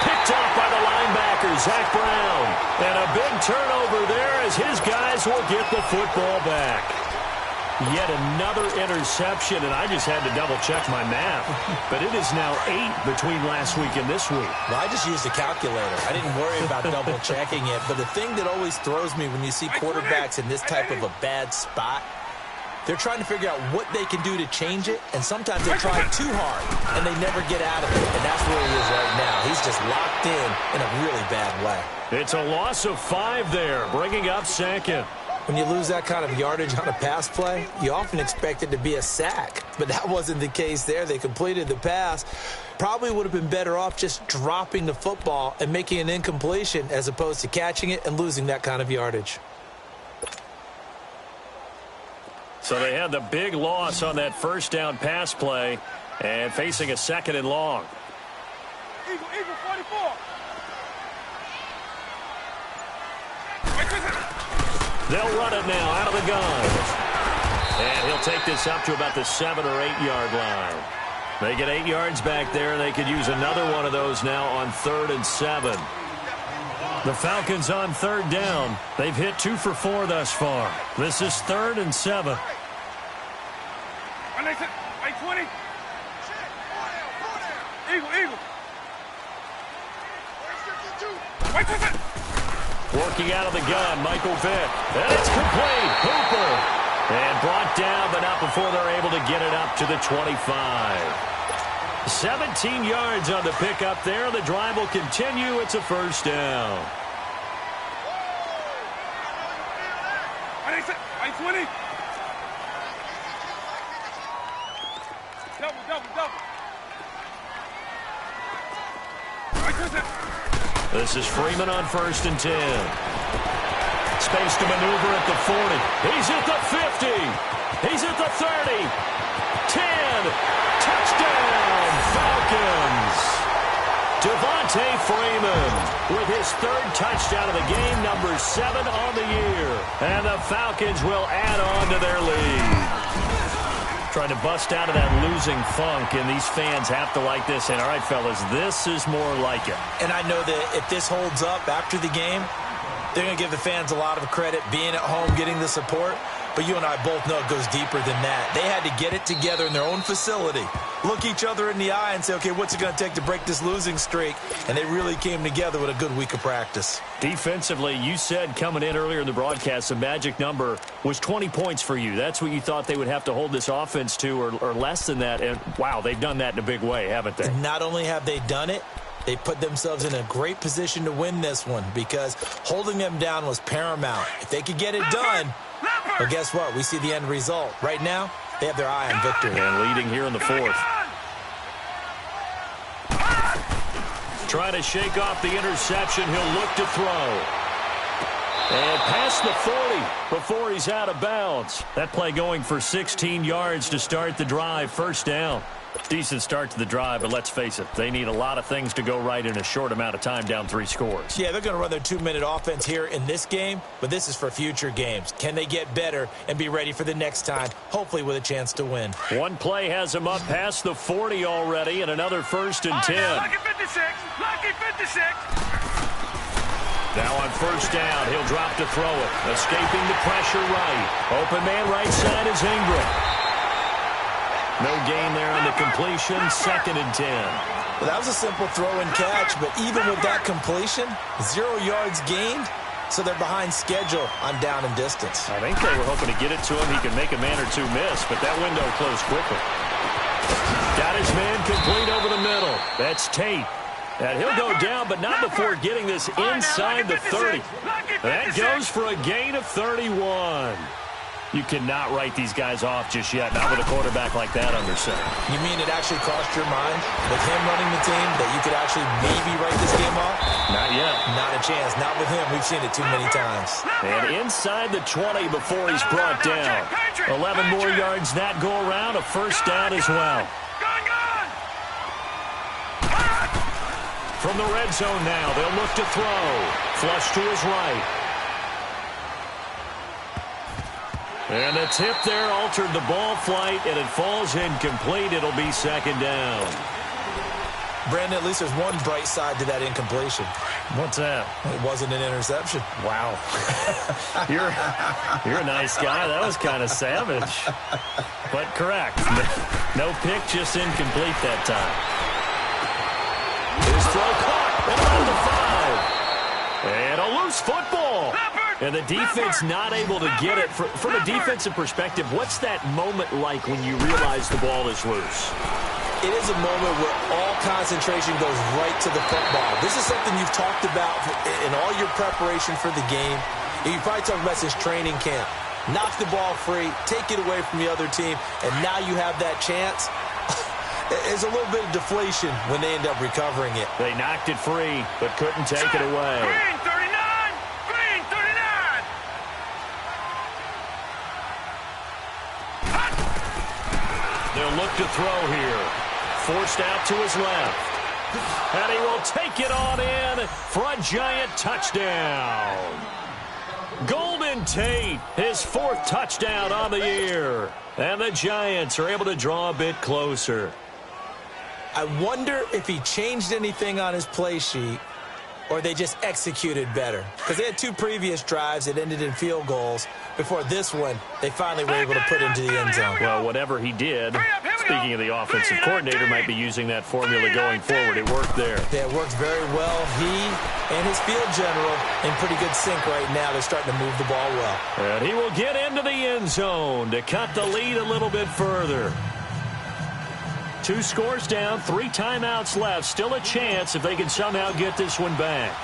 [SPEAKER 1] Picked off by the linebacker, Zach Brown. And a big turnover there as his guys will get the football back. Yet another interception, and I just had to double-check my math. But it is now 8 between last week and this week.
[SPEAKER 2] Well, I just used a calculator. I didn't worry about double-checking it. But the thing that always throws me when you see quarterbacks in this type of a bad spot, they're trying to figure out what they can do to change it, and sometimes they try too hard, and they never get out of it. And that's where he is right now. He's just locked in a really bad way.
[SPEAKER 1] It's a loss of 5 there, bringing up second.
[SPEAKER 2] When you lose that kind of yardage on a pass play, you often expect it to be a sack. But that wasn't the case there. They completed the pass. Probably would have been better off just dropping the football and making an incompletion as opposed to catching it and losing that kind of yardage.
[SPEAKER 1] So they had the big loss on that first down pass play and facing a 2nd and long.
[SPEAKER 3] Eagle 44.
[SPEAKER 1] They'll run it now out of the gun. And he'll take this up to about the 7 or 8 yard line. They get 8 yards back there, and they could use another one of those now on 3rd and 7. The Falcons on 3rd down. They've hit 2 for 4 thus far. This is 3rd and 7.
[SPEAKER 3] 20. Eagle.
[SPEAKER 1] Working out of the gun, Michael Vick. And it's complete. Hooper. And brought down, but not before they're able to get it up to the 25. 17 yards on the pickup there. The drive will continue. It's a first down.
[SPEAKER 3] 20. Double.
[SPEAKER 1] This is Freeman on 1st and 10. Space to maneuver at the 40. He's at the 50. He's at the 30. 10. Touchdown, Falcons. Devontae Freeman with his 3rd touchdown of the game, number 7 on the year. And the Falcons will add on to their lead. Trying to bust out of that losing funk, and these fans have to like this. And all right, fellas, this is more like it.
[SPEAKER 2] And I know that if this holds up after the game, they're going to give the fans a lot of credit, being at home, getting the support. But you and I both know it goes deeper than that. They had to get it together in their own facility, look each other in the eye and say, okay, what's it going to take to break this losing streak? And they really came together with a good week of practice.
[SPEAKER 1] Defensively, you said coming in earlier in the broadcast, the magic number was 20 points for you. That's what you thought they would have to hold this offense to, or less than that. And, wow, they've done that in a big way, haven't they?
[SPEAKER 2] And not only have they done it, they put themselves in a great position to win this one because holding them down was paramount. If they could get it done, well, guess what? We see the end result. Right now, they have their eye on victory.
[SPEAKER 1] And leading here in the 4th. Trying to shake off the interception. He'll look to throw. And past the 40 before he's out of bounds. That play going for 16 yards to start the drive. First down. Decent start to the drive, but let's face it, they need a lot of things to go right in a short amount of time, down 3 scores.
[SPEAKER 2] Yeah, they're going to run their 2-minute offense here in this game, but this is for future games. Can they get better and be ready for the next time, hopefully with a chance to win?
[SPEAKER 1] One play has them up past the 40 already, and another 1st and 10.
[SPEAKER 3] Lucky 56.
[SPEAKER 1] Now on first down, he'll drop to throw it. Escaping the pressure right. Open man right side is Ingram. No gain there on the completion. 2nd and 10.
[SPEAKER 2] Well, that was a simple throw and catch, but even with that completion, 0 yards gained, so they're behind schedule on down and distance.
[SPEAKER 1] I think they were hoping to get it to him. He could make a man or two miss, but that window closed quickly. Got his man complete over the middle. That's Tate. And he'll go down, but not before getting this inside the 30. That goes for a gain of 31. You cannot write these guys off just yet, not with a quarterback like that under center.
[SPEAKER 2] You mean it actually crossed your mind with him running the team that you could actually maybe write this game off?
[SPEAKER 1] Not yet.
[SPEAKER 2] Not a chance. Not with him. We've seen it too many times.
[SPEAKER 1] And inside the 20 before he's brought down. 11 more yards that go around, a first down as well. From the red zone now, they'll look to throw. Flush to his right. And the tip there altered the ball flight, and it falls incomplete. It'll be 2nd down.
[SPEAKER 2] Brandon, at least there's one bright side to that incompletion.
[SPEAKER 1] What's that?
[SPEAKER 2] It wasn't an interception.
[SPEAKER 1] Wow. You're a nice guy. That was kind of savage. But correct. No pick, just incomplete that time. His throw caught. And around the 5. And a loose football. And the defense not able to get it. From a defensive perspective, what's that moment like when you realize the ball is loose?
[SPEAKER 2] It is a moment where all concentration goes right to the football. This is something you've talked about in all your preparation for the game. You probably talked about since training camp. Knock the ball free, take it away from the other team, and now you have that chance. There's a little bit of deflation when they end up recovering it.
[SPEAKER 1] They knocked it free, but couldn't take it away.
[SPEAKER 3] Green 39! Green 39!
[SPEAKER 1] They'll look to throw here. Forced out to his left. And he will take it on in for a giant touchdown. Golden Tate, his 4th touchdown on the year. And the Giants are able to draw a bit closer.
[SPEAKER 2] I wonder if he changed anything on his play sheet or they just executed better. Because they had 2 previous drives that ended in field goals. Before this one, they finally were able to put into the end zone.
[SPEAKER 1] Well, whatever he did, speaking of the offensive coordinator, might be using that formula going forward. It worked there.
[SPEAKER 2] Yeah, it worked very well. He and his field general in pretty good sync right now. They're starting to move the ball well.
[SPEAKER 1] And he will get into the end zone to cut the lead a little bit further. 2 scores down, 3 timeouts left. Still a chance if they can somehow get this one back.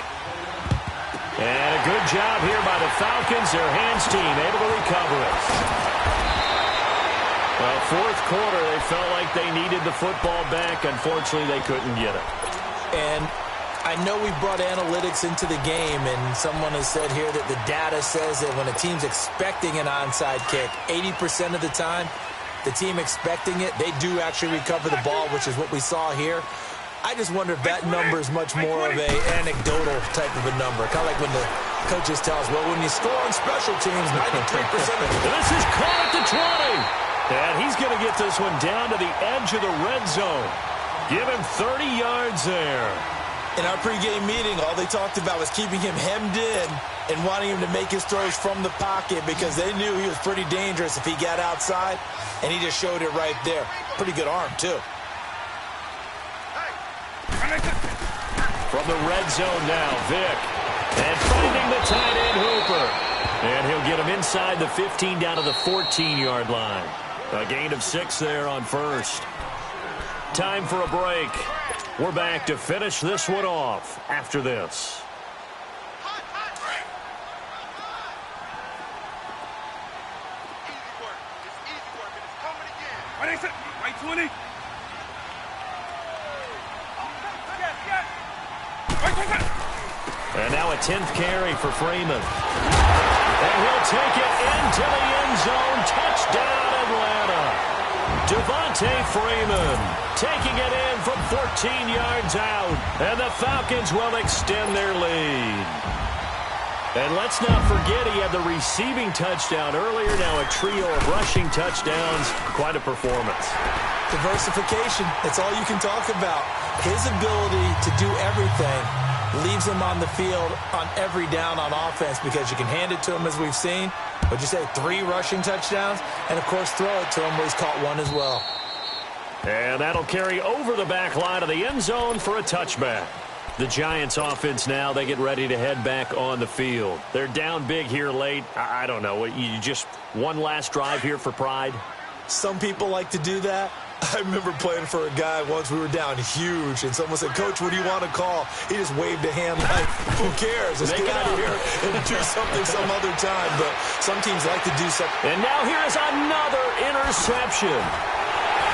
[SPEAKER 1] And a good job here by the Falcons. Their hands team able to recover it. Well, 4th quarter, they felt like they needed the football back. Unfortunately, they couldn't get it.
[SPEAKER 2] And I know we brought analytics into the game, and someone has said here that the data says that when a team's expecting an onside kick, 80% of the time, the team expecting it, they do actually recover the ball, which is what we saw here. I just wonder if that number is much more of a anecdotal type of a number. Kind of like when the coaches tell us, well, when you score on special teams, 93% of it.
[SPEAKER 1] This is caught at the 20. And he's going to get this one down to the edge of the red zone. Give him 30 yards there.
[SPEAKER 2] In our pregame meeting, all they talked about was keeping him hemmed in and wanting him to make his throws from the pocket because they knew he was pretty dangerous if he got outside, and he just showed it right there. Pretty good arm, too.
[SPEAKER 1] From the red zone now, Vick. And finding the tight end, Hooper. And he'll get him inside the 15 down to the 14-yard line. A gain of 6 there on first. Time for a break. We're back to finish this one off after this.
[SPEAKER 3] Right 20.
[SPEAKER 1] And now a 10th carry for Freeman. And he'll take it into the end zone. Touchdown, Atlanta. Devontae Freeman taking it in from 14 yards out. And the Falcons will extend their lead. And let's not forget he had the receiving touchdown earlier. Now a trio of rushing touchdowns. Quite a performance.
[SPEAKER 2] Diversification. That's all you can talk about. His ability to do everything leaves him on the field on every down on offense because you can hand it to him, as we've seen. What'd you say, 3 rushing touchdowns? And, of course, throw it to him where he's caught 1 as well.
[SPEAKER 1] And that'll carry over the back line of the end zone for a touchback. The Giants offense now, they get ready to head back on the field. They're down big here late. I don't know. You just one last drive here for pride?
[SPEAKER 2] Some people like to do that. I remember playing for a guy once. We were down huge, and someone said, "Coach, what do you want to call?" He just waved a hand like, who cares? Let's get out of here and do something some other time. But some teams like to do something.
[SPEAKER 1] And now here is another interception.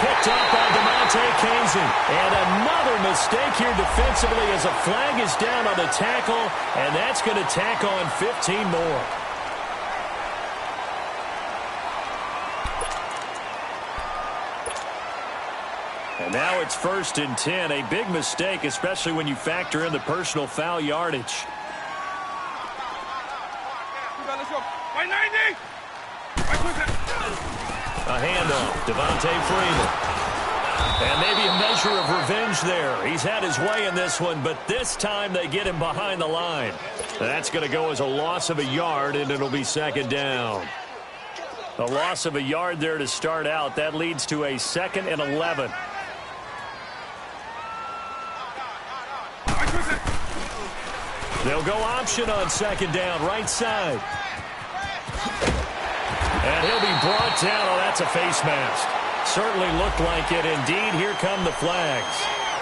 [SPEAKER 1] Picked up by DeMonte Kazin. And another mistake here defensively as a flag is down on the tackle, and that's going to tack on 15 more. And now it's 1st and 10. A big mistake, especially when you factor in the personal foul yardage.
[SPEAKER 3] Let's go. Right 90.
[SPEAKER 1] A handoff, Devontae Freeman. And maybe a measure of revenge there. He's had his way in this one, but this time they get him behind the line. That's going to go as a loss of a yard, and it'll be 2nd down. A loss of a yard there to start out. That leads to a 2nd and 11. They'll go option on 2nd down, right side. And he'll be brought down. Oh, that's a face mask. Certainly looked like it. Indeed, here come the flags.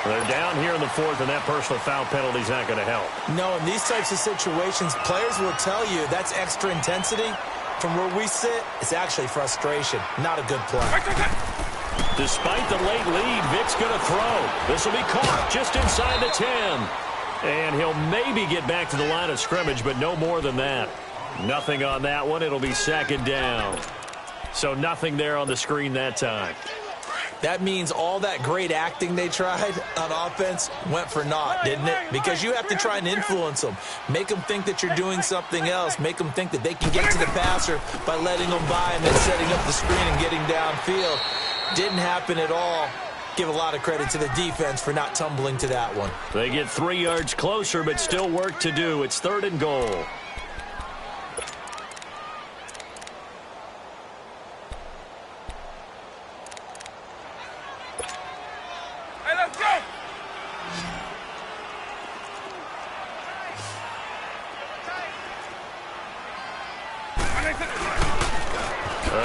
[SPEAKER 1] They're down here in the 4th, and that personal foul penalty is not going to help.
[SPEAKER 2] No, in these types of situations, players will tell you that's extra intensity. From where we sit, it's actually frustration. Not a good play.
[SPEAKER 1] Despite the late lead, Vic's going to throw. This will be caught just inside the 10. And he'll maybe get back to the line of scrimmage, but no more than that. Nothing on that one. It'll be 2nd down. So nothing there on the screen that time.
[SPEAKER 2] That means all that great acting they tried on offense went for naught, didn't it? Because you have to try and influence them. Make them think that you're doing something else. Make them think that they can get to the passer by letting them by and then setting up the screen and getting downfield. Didn't happen at all. Give a lot of credit to the defense for not tumbling to that one.
[SPEAKER 1] They get 3 yards closer, but still work to do. It's 3rd and goal.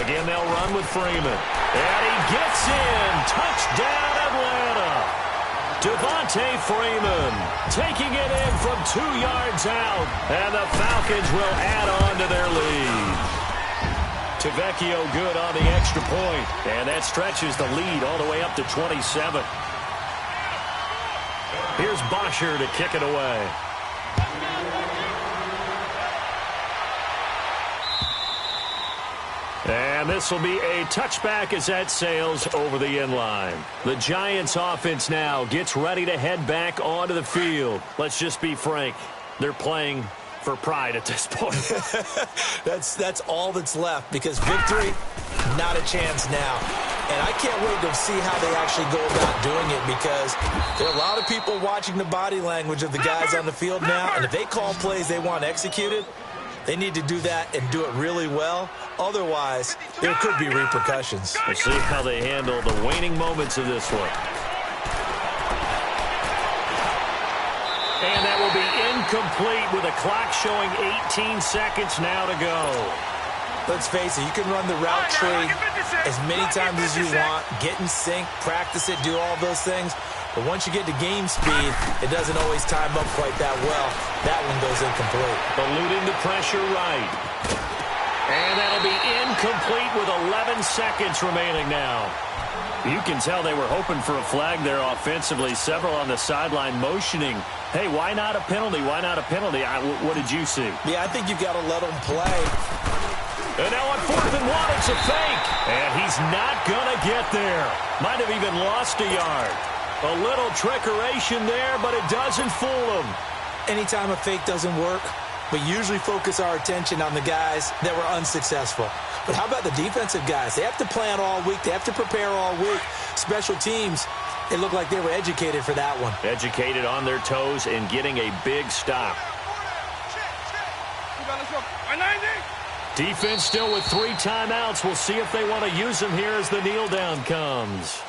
[SPEAKER 1] Again, they'll run with Freeman. And he gets in. Touchdown, Atlanta. Devontae Freeman taking it in from 2 yards out. And the Falcons will add on to their lead. Tavecchio good on the extra point. And that stretches the lead all the way up to 27. Here's Bosher to kick it away. And this will be a touchback as that sails over the end line. The Giants offense now gets ready to head back onto the field. Let's just be frank. They're playing for pride at this point.
[SPEAKER 2] That's all that's left because victory, not a chance now. And I can't wait to see how they actually go about doing it because there are a lot of people watching the body language of the guys on the field now. And if they call plays they want executed, they need to do that and do it really well. Otherwise, there could be repercussions.
[SPEAKER 1] We'll see how they handle the waning moments of this one. And that will be incomplete with a clock showing 18 seconds now to go.
[SPEAKER 2] Let's face it, you can run the route tree as many times as you want, get in sync, practice it, do all those things. But once you get to game speed, it doesn't always time up quite that well. That one goes incomplete.
[SPEAKER 1] Eluding the pressure right. And that'll be incomplete with 11 seconds remaining now. You can tell they were hoping for a flag there offensively. Several on the sideline motioning. Hey, why not a penalty? Why not a penalty? What did you see?
[SPEAKER 2] Yeah, I think you've got to let them play.
[SPEAKER 1] And now on 4th and 1, it's a fake. And he's not going to get there. Might have even lost a yard. A little trickeration there, but it doesn't fool him.
[SPEAKER 2] Anytime a fake doesn't work, we usually focus our attention on the guys that were unsuccessful. But how about the defensive guys? They have to plan all week. They have to prepare all week. Special teams, It looked like they were educated for that one.
[SPEAKER 1] Educated on their toes and getting a big stop. Defense still with 3 timeouts. We'll see if they want to use them here as the kneel down comes.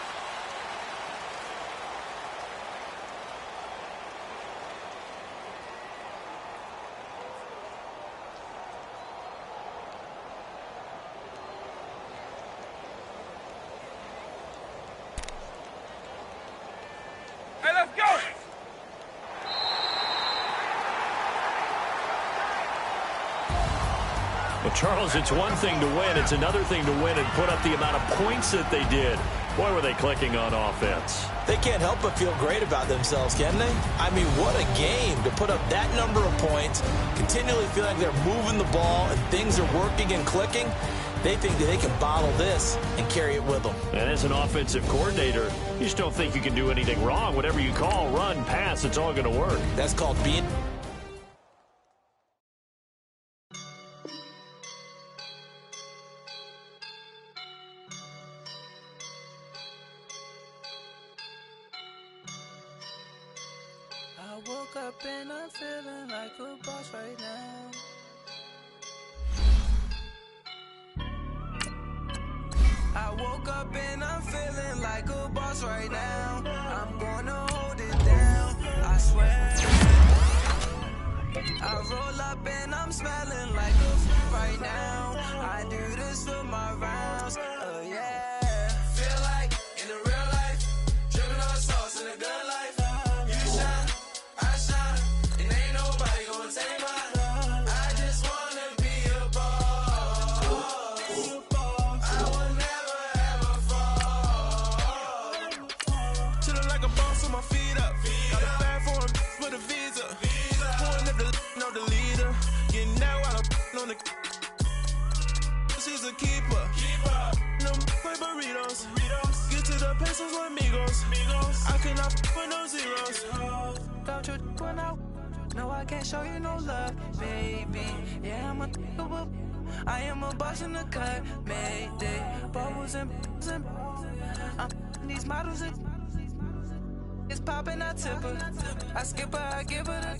[SPEAKER 3] Hey, let's go!
[SPEAKER 1] Well, Charles, it's one thing to win. It's another thing to win and put up the amount of points that they did. Boy, were they clicking on offense.
[SPEAKER 2] They can't help but feel great about themselves, can they? I mean, what a game to put up that number of points, continually feel like they're moving the ball and things are working and clicking. They think that they can bottle this and carry it with them.
[SPEAKER 1] And as an offensive coordinator, you just don't think you can do anything wrong. Whatever you call, run, pass, it's all going to work.
[SPEAKER 2] That's called being...
[SPEAKER 5] I woke up and I'm feeling like a boss right now. I woke up and I'm feeling like a boss right now. I'm gonna hold it down, I swear. I roll up and I'm smelling like a right now. I do this for my rounds, yeah. Feel like in the real life, dripping on sauce in a good life. You shine, I shine, and ain't nobody gonna take mine. I just wanna be a boss. I will never ever fall. Chillin' like a boss with my feet up. Got a bag for him with a visa. Pulling up the know the leader. Getting that while I'm on the. She's a keeper. No play burritos. Get to the pesos with amigos. I cannot with no zeros. Don't you when I no, I can't show you no love, baby. Yeah, I am a boss in the cut, mayday. Bubbles and I'm these models. It's popping, I tip her. I skip her, I give her the.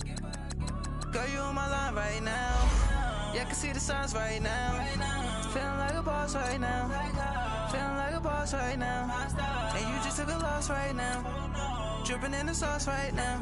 [SPEAKER 5] Girl, you on my line right now. Yeah, I can see the signs right now. Feeling like a boss right now. Feeling like a boss right now. And you just took a loss right now. Dripping in the sauce right now.